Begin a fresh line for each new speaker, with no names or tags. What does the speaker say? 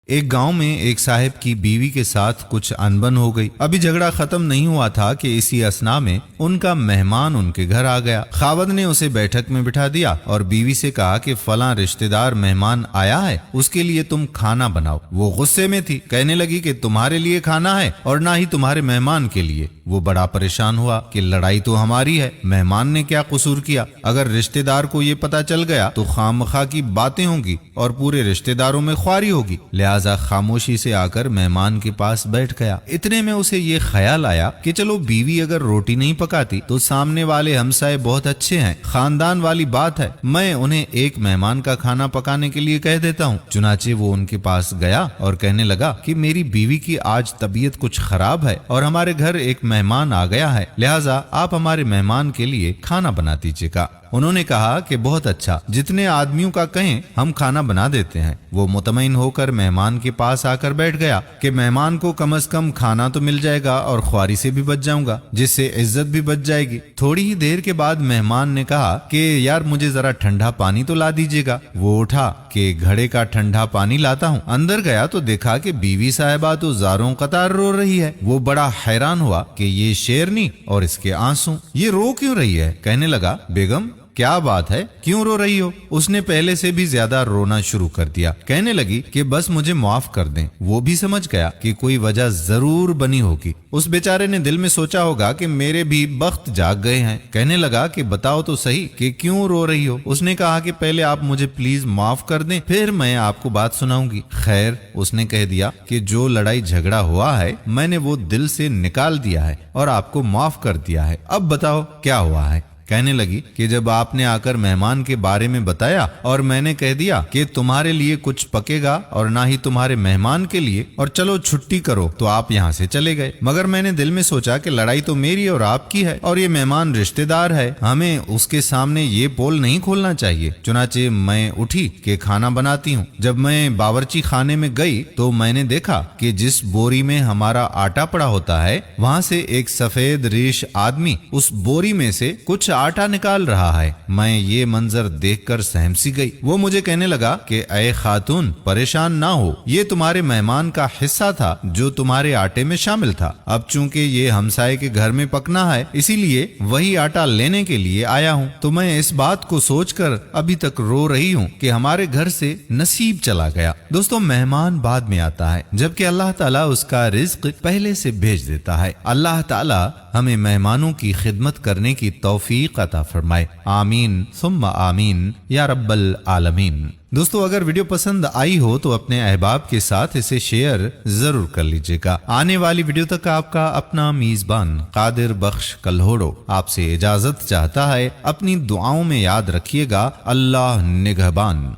ایک گاؤں میں ایک صاحب کی بیوی کے ساتھ کچھ انبن ہو گئی۔ ابھی جھگڑا ختم نہیں ہوا تھا کہ اسی اثنا میں ان کا مہمان ان کے گھر آ گیا۔ خاوند نے اسے بیٹھک میں بٹھا دیا اور بیوی سے کہا کہ فلاں رشتہ دار مہمان آیا ہے، اس کے لیے تم کھانا بناؤ۔ وہ غصے میں تھی، کہنے لگی کہ تمہارے لیے کھانا ہے اور نہ ہی تمہارے مہمان کے لیے۔ وہ بڑا پریشان ہوا کہ لڑائی تو ہماری ہے، مہمان نے کیا قصور کیا؟ اگر رشتہ دار کو یہ پتا چل گیا تو خواہ مخواہ کی باتیں ہوں گی اور پورے رشتہ داروں میں خواری ہوگی۔ لہذا خاموشی سے آ کر مہمان کے پاس بیٹھ گیا۔ اتنے میں اسے یہ خیال آیا کہ چلو بیوی اگر روٹی نہیں پکاتی تو سامنے والے ہمسائے بہت اچھے ہیں، خاندان والی بات ہے، میں انہیں ایک مہمان کا کھانا پکانے کے لیے کہہ دیتا ہوں۔ چنانچہ وہ ان کے پاس گیا اور کہنے لگا کہ میری بیوی کی آج طبیعت کچھ خراب ہے اور ہمارے گھر ایک مہمان آ گیا ہے، لہٰذا آپ ہمارے مہمان کے لیے کھانا بنا دیجیے گا۔ انہوں نے کہا کہ بہت اچھا، جتنے آدمیوں کا کہیں ہم کھانا بنا دیتے ہیں۔ وہ مطمئن ہو کر مہمان کے پاس آ کر بیٹھ گیا کہ مہمان کو کم از کم کھانا تو مل جائے گا اور خواری سے بھی بچ جاؤں گا، جس سے عزت بھی بچ جائے گی۔ تھوڑی ہی دیر کے بعد مہمان نے کہا کہ یار مجھے ذرا ٹھنڈا پانی تو لا دیجیے گا۔ وہ اٹھا کہ گھڑے کا ٹھنڈا پانی لاتا ہوں۔ اندر گیا تو دیکھا کہ بیوی صاحبہ تو زاروں قطار رو رہی ہے۔ وہ بڑا حیران ہوا کہ یہ شیرنی اور اس کے آنسو، یہ رو کیوں رہی ہے؟ کہنے لگا بیگم کیا بات ہے، کیوں رو رہی ہو؟ اس نے پہلے سے بھی زیادہ رونا شروع کر دیا۔ کہنے لگی کہ بس مجھے معاف کر دیں۔ وہ بھی سمجھ گیا کہ کوئی وجہ ضرور بنی ہوگی۔ اس بیچارے نے دل میں سوچا ہوگا کہ میرے بھی بخت جاگ گئے ہیں۔ کہنے لگا کہ بتاؤ تو صحیح کہ کیوں رو رہی ہو؟ اس نے کہا کہ پہلے آپ مجھے پلیز معاف کر دیں، پھر میں آپ کو بات سناؤں گی۔ خیر، اس نے کہہ دیا کہ جو لڑائی جھگڑا ہوا ہے میں نے وہ دل سے نکال دیا ہے اور آپ کو معاف کر دیا ہے، اب بتاؤ کیا ہوا ہے؟ کہنے لگی کہ جب آپ نے آ کر مہمان کے بارے میں بتایا اور میں نے کہہ دیا کہ تمہارے لیے کچھ پکے گا اور نہ ہی تمہارے مہمان کے لیے، اور چلو چھٹی کرو، تو آپ یہاں سے چلے گئے۔ مگر میں نے دل میں سوچا کہ لڑائی تو میری اور آپ کی ہے اور یہ مہمان رشتہ دار ہے، ہمیں اس کے سامنے یہ پول نہیں کھولنا چاہیے۔ چنانچہ میں اٹھی کہ کھانا بناتی ہوں۔ جب میں باورچی خانے میں گئی تو میں نے دیکھا کہ جس بوری میں ہمارا آٹا پڑا ہوتا ہے وہاں سے ایک سفید ریش آدمی اس بوری میں سے کچھ آٹا نکال رہا ہے۔ میں یہ منظر دیکھ کر سہم سی گئی۔ وہ مجھے کہنے لگا کہ اے خاتون پریشان نہ ہو، یہ تمہارے مہمان کا حصہ تھا جو تمہارے آٹے میں شامل تھا۔ اب چونکہ یہ ہمسائے کے گھر میں پکنا ہے اسی لیے وہی آٹا لینے کے لیے آیا ہوں۔ تو میں اس بات کو سوچ کر ابھی تک رو رہی ہوں کہ ہمارے گھر سے نصیب چلا گیا۔ دوستو، مہمان بعد میں آتا ہے جبکہ اللہ تعالیٰ اس کا رزق پہلے سے بھیج دیتا ہے۔ اللہ تعالیٰ ہمیں مہمانوں کی خدمت کرنے کی توفیق عطا فرمائے، آمین ثم آمین یا رب العالمین۔ دوستو، اگر ویڈیو پسند آئی ہو تو اپنے احباب کے ساتھ اسے شیئر ضرور کر لیجئے گا۔ آنے والی ویڈیو تک آپ کا اپنا میزبان قادر بخش کلہوڑو آپ سے اجازت چاہتا ہے۔ اپنی دعاؤں میں یاد رکھیے گا، اللہ نگہبان۔